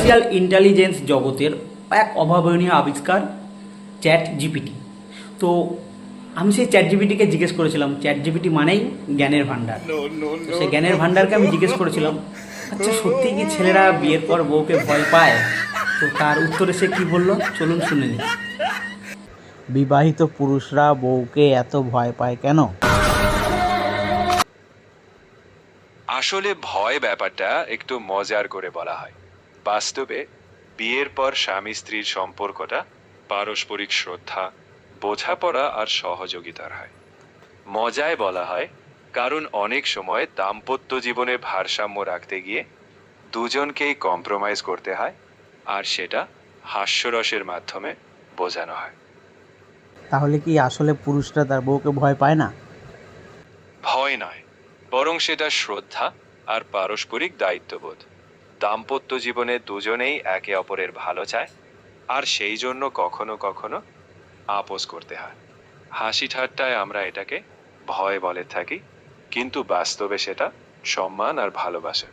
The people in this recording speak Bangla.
আর্টিফিশিয়াল ইন্টেলিজেন্স জগতের এক অভাবনীয় আবিষ্কার চ্যাট জিপিটি। তো আমি সেই চ্যাট জিপিটিকে জিজ্ঞেস করেছিলাম, চ্যাট জিপিটি মানেই জ্ঞানের ভাণ্ডার। তো সেই জ্ঞানের ভাণ্ডারকে আমি জিজ্ঞেস করেছিলাম, আচ্ছা সত্যি কি ছেলেরা বিয়ের পর বউকে ভয় পায়? তো তার উত্তরে সে কি বলল, চলুন শুনে নিই। বিবাহিত পুরুষরা বউকে এত ভয় পায় কেন? আসলে ভয় ব্যাপারটা একটু মজার করে বলা হয়। বাস্তবে বিয়ের পর স্বামী স্ত্রীর সম্পর্কটা পারস্পরিক শ্রদ্ধা, বোঝাপড়া আর সহযোগিতার হয়। মজায় বলা হয় কারণ অনেক সময় দাম্পত্য জীবনে ভারসাম্য রাখতে গিয়ে দুজনকেই কম্প্রোমাইজ করতে হয়, আর সেটা হাস্যরসের মাধ্যমে বোঝানো হয়। তাহলে কি আসলে পুরুষরা তার বউকে ভয় পায় না? ভয় নয়, বরং সেটা শ্রদ্ধা আর পারস্পরিক দায়িত্ববোধ। দাম্পত্য জীবনে দুজনেই একে অপরের ভালো চায়, আর সেই জন্য কখনো কখনো আপোস করতে হয়। হাসি ঠাট্টায় আমরা এটাকে ভয় বলে থাকি, কিন্তু বাস্তবে সেটা সম্মান আর ভালোবাসা।